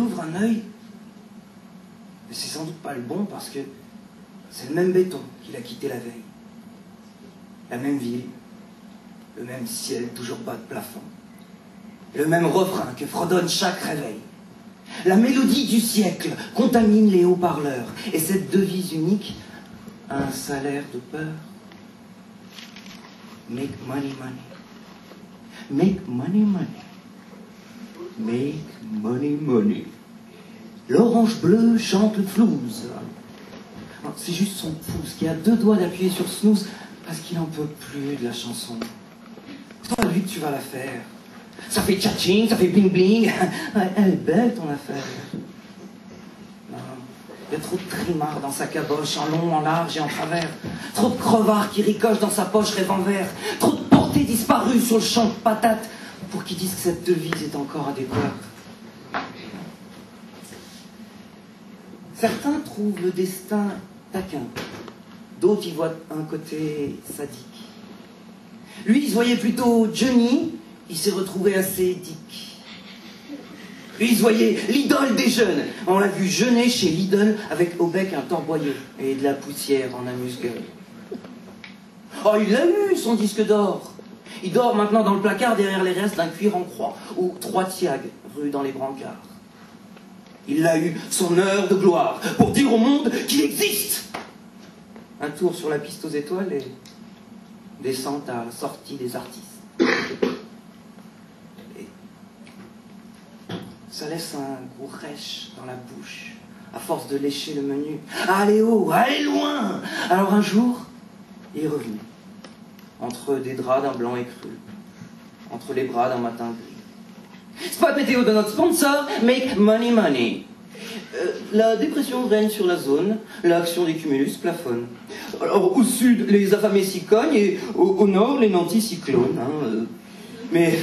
ouvre un œil, mais c'est sans doute pas le bon parce que c'est le même béton qu'il a quitté la veille. La même ville, le même ciel toujours bas de plafond, le même refrain que fredonne chaque réveil. La mélodie du siècle contamine les haut-parleurs et cette devise unique a un salaire de peur. Make money, money. Make money, money. Make money, money. L'orange bleu chante le flouze. C'est juste son pouce qui a 2 doigts d'appuyer sur snooze parce qu'il n'en peut plus de la chanson. C'est pas lui que tu vas la faire. Ça fait tcha-ching, ça fait bling-bling. Elle est belle ton affaire. Non, il y a trop de trimards dans sa caboche, en long, en large et en travers. Trop de crevards qui ricochent dans sa poche rêvant vert. Trop de portées disparues sur le champ de patates pour qu'ils disent que cette devise est encore adéquate. Certains trouvent le destin taquin. D'autres y voient un côté sadique. Lui, il se voyait plutôt Johnny, il s'est retrouvé assez dick. Lui, il se voyait l'idole des jeunes. On l'a vu jeûner chez Lidl avec au bec un torboyeux et de la poussière en amuse-gueule. Oh, il l'a eu, son disque d'or. Il dort maintenant dans le placard derrière les restes d'un cuir en croix, ou 3 tiags, rue dans les brancards. Il a eu son heure de gloire pour dire au monde qu'il existe. Un tour sur la piste aux étoiles et descente à la sortie des artistes. Et ça laisse un goût rêche dans la bouche, à force de lécher le menu. Allez haut, allez loin. Alors un jour, il est revenu, entre des draps d'un blanc écru, entre les bras d'un matin gris. Spot météo de notre sponsor, Make Money Money. La dépression règne sur la zone, l'action des cumulus plafonne. Alors au sud, les affamés s'y cognent et au nord, les nantis cyclones. Mais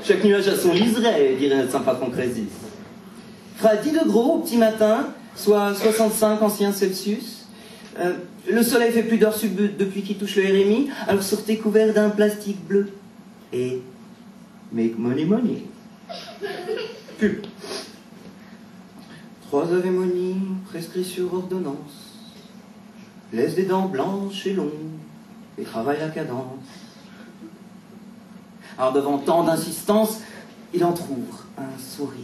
chaque nuage a son liseré, dirait notre sympa patron Crésis. Fera 10 degrés au petit matin, soit 65 anciens Celsius. Le soleil fait plus d'heures sub depuis qu'il touche le RMI, alors sortez couvert d'un plastique bleu. Et make money money. Pub. 3 Ave-Moni prescrits sur ordonnance. Laisse des dents blanches et longues et travaille la cadence. Alors devant tant d'insistance, il entr'ouvre un sourire.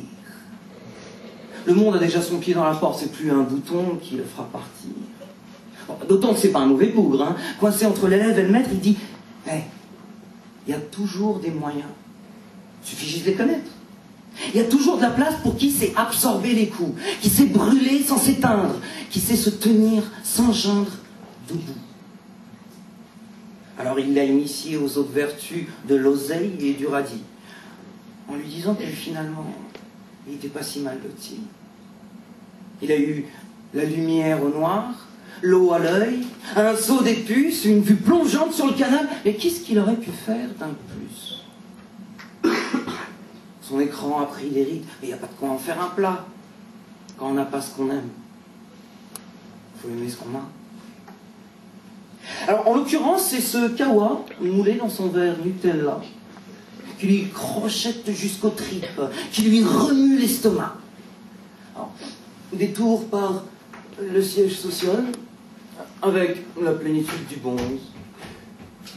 Le monde a déjà son pied dans la porte, c'est plus un bouton qui le fera partir. Bon, d'autant que c'est pas un mauvais bougre, hein. Coincé entre l'élève et le maître, il dit « Hey, il y a toujours des moyens. Suffit juste de les connaître. Il y a toujours de la place pour qui sait absorber les coups, qui sait brûler sans s'éteindre, qui sait se tenir sans geindre debout. » Alors il l'a initié aux autres vertus de l'oseille et du radis, en lui disant que finalement, il n'était pas si mal loti. Il a eu la lumière au noir, l'eau à l'œil, un saut des puces, une vue plongeante sur le canal, mais qu'est-ce qu'il aurait pu faire d'un plus? Son écran a pris les rides, mais il n'y a pas de quoi en faire un plat. Quand on n'a pas ce qu'on aime, il faut aimer ce qu'on a. Alors, en l'occurrence, c'est ce kawa moulé dans son verre Nutella qui lui crochette jusqu'aux tripes, qui lui remue l'estomac. Détour par le siège social, avec la plénitude du bonze,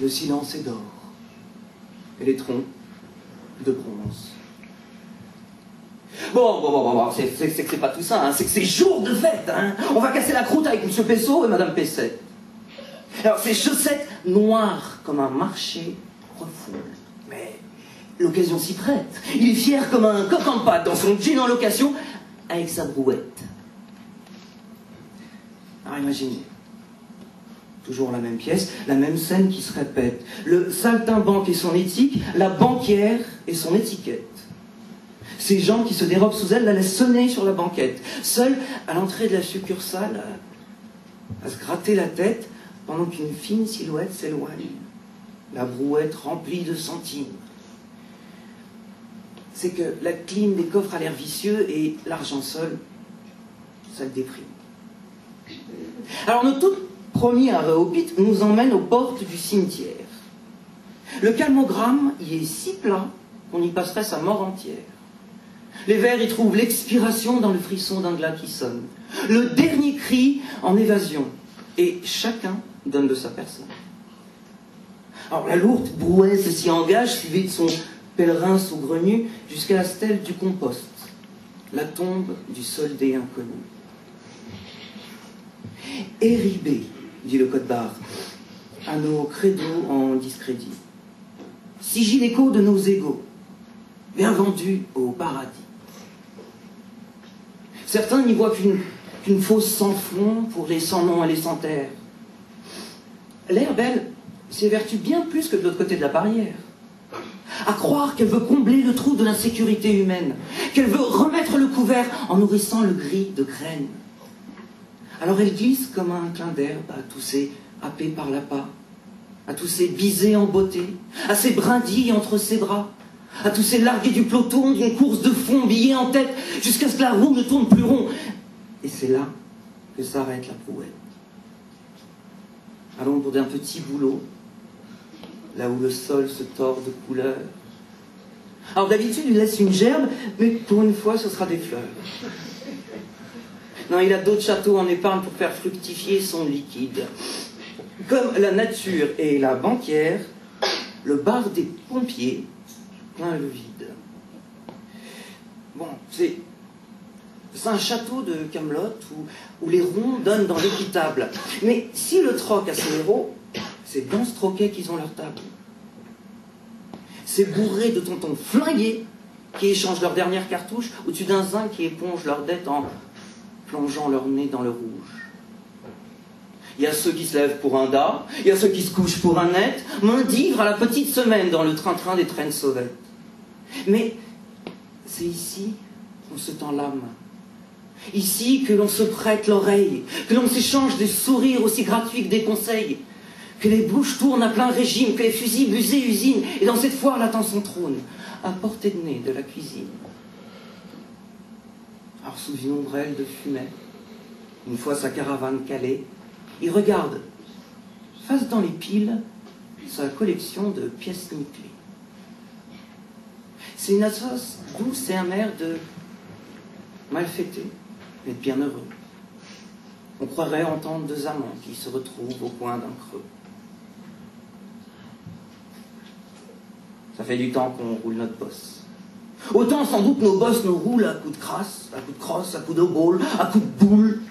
le silence est d'or, et les troncs de bronze. Bon, c'est pas tout ça, hein. C'est que c'est jour de fête, hein. On va casser la croûte avec M. Pesso et Mme Pesset. Alors, ses chaussettes noires comme un marché refoulent. Mais l'occasion s'y prête. Il est fier comme un coq en pâte dans son jean en location avec sa brouette. Alors imaginez, toujours la même pièce, la même scène qui se répète. Le saltimbanque et son éthique, la banquière et son étiquette. Ces gens qui se dérobent sous elle la laissent sonner sur la banquette, seule à l'entrée de la succursale, à se gratter la tête, pendant qu'une fine silhouette s'éloigne, la brouette remplie de centimes. C'est que la clim des coffres a l'air vicieux et l'argent seul, ça le déprime. Alors notre tout premier arrêt au pit nous emmène aux portes du cimetière. Le calmogramme y est si plat qu'on y passerait sa mort entière. Les vers y trouvent l'expiration dans le frisson d'un glas qui sonne, le dernier cri en évasion, et chacun donne de sa personne. Alors la lourde brouette s'y engage, suivie de son pèlerin saugrenu, jusqu'à la stèle du compost, la tombe du soldé inconnu. Éribé, dit le code-barre, à nos credos en discrédit, sigile écho de nos égaux, bien vendu au paradis. Certains n'y voient qu'une fosse sans fond pour les sans nom et les sans terre. L'herbe, elle, s'évertue bien plus que de l'autre côté de la barrière. À croire qu'elle veut combler le trou de l'insécurité humaine, qu'elle veut remettre le couvert en nourrissant le gris de graines. Alors elle glisse comme un clin d'herbe à tous ces happés par l'appât, à tous ces bisés en beauté, à ces brindilles entre ses bras, à tous ces largués du peloton d'une course de fond, billets en tête, jusqu'à ce que la roue ne tourne plus rond. Et c'est là que s'arrête la brouette. À l'ombre d'un petit boulot, là où le sol se tord de couleurs. Alors d'habitude, il laisse une gerbe, mais pour une fois, ce sera des fleurs. Non, il a d'autres châteaux en épargne pour faire fructifier son liquide. Comme la nature et la banquière, le bar des pompiers plein le vide. Bon, c'est un château de Camelot où les ronds donnent dans l'équitable. Mais si le troc a ses héros, c'est dans ce troquet qu'ils ont leur table. C'est bourré de tontons flingués qui échangent leur dernière cartouche au-dessus d'un zinc qui éponge leur dette en plongeant leur nez dans le rouge. Il y a ceux qui se lèvent pour un dard, il y a ceux qui se couchent pour un net, main d'ivre à la petite semaine dans le train-train des traînes sauvettes. Mais c'est ici qu'on se tend l'âme. Ici que l'on se prête l'oreille, que l'on s'échange des sourires aussi gratuits que des conseils, que les bouches tournent à plein régime, que les fusils busés usinent, et dans cette foire l'attend son trône, à portée de nez de la cuisine. Alors sous une ombrelle de fumée, une fois sa caravane calée, il regarde, face dans les piles, sa collection de pièces nickelées. C'est une sauce douce et amère de malfaités, mais de bienheureux. On croirait entendre deux amants qui se retrouvent au coin d'un creux. Ça fait du temps qu'on roule notre bosse. Autant sans doute nos bosses nous roulent à coups de crasse, à coups de crosse, à coups de ball, à coups de boule,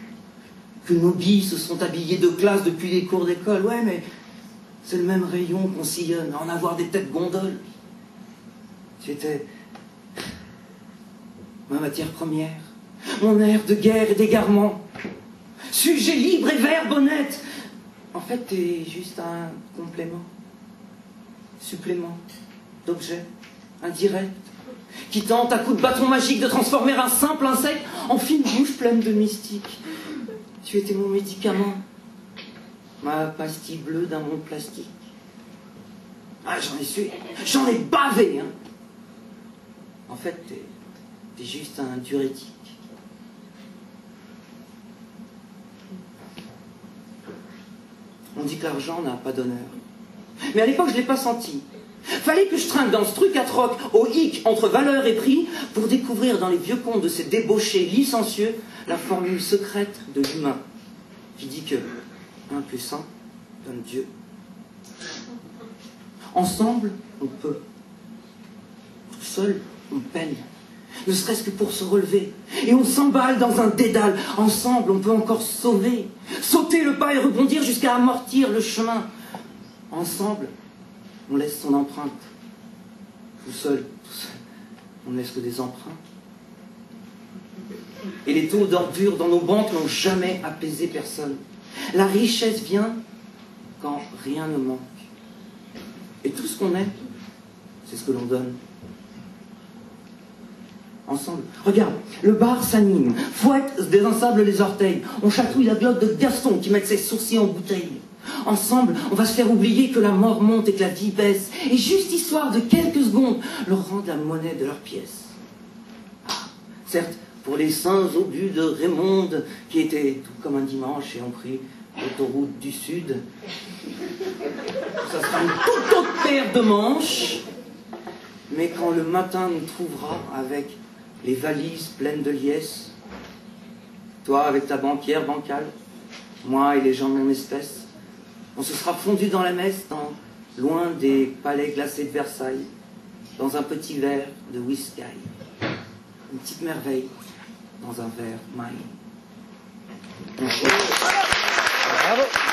que nos billes se sont habillées de classe depuis les cours d'école. Ouais, mais c'est le même rayon qu'on sillonne, à en avoir des têtes gondoles. C'était ma matière première, mon air de guerre et d'égarement. Sujet libre et verbe honnête. En fait, t'es juste un complément, supplément, d'objet, indirect, qui tente à coups de bâton magique de transformer un simple insecte en fine bouche pleine de mystique. Tu étais mon médicament, ma pastille bleue d'un monde plastique. Ah, j'en ai su, j'en ai bavé, hein. En fait, t'es juste un diurétique. On dit que l'argent n'a pas d'honneur. Mais à l'époque, je ne l'ai pas senti. Fallait que je trinque dans ce truc à troc, au hic entre valeur et prix, pour découvrir dans les vieux contes de ces débauchés licencieux la formule secrète de l'humain, qui dit que 1 + 1 donne Dieu. Ensemble, on peut. Tout seul, on peine. Ne serait-ce que pour se relever. Et on s'emballe dans un dédale. Ensemble, on peut encore sauver. Sauter le pas et rebondir jusqu'à amortir le chemin. Ensemble, on laisse son empreinte. Tout seul, on ne laisse que des empreintes. Et les taux d'ordures dans nos banques n'ont jamais apaisé personne. La richesse vient quand rien ne manque. Et tout ce qu'on est, c'est ce que l'on donne. Ensemble. Regarde, le bar s'anime, fouette, se désinsable les orteils. On chatouille la glotte de Gaston qui met ses sourcils en bouteille. Ensemble, on va se faire oublier que la mort monte et que la vie baisse. Et juste histoire de quelques secondes, leur rendre la monnaie de leurs pièces. Ah, certes, pour les saints obus de Raymonde, qui étaient tout comme un dimanche et ont pris l'autoroute du Sud, ça sera une toute autre paire de manches. Mais quand le matin nous trouvera avec les valises pleines de liesses. Toi avec ta banquière bancale, moi et les gens de mon espèce. On se sera fondus dans la messe, loin des palais glacés de Versailles, dans un petit verre de whisky. Une petite merveille dans un verre maille. Bravo.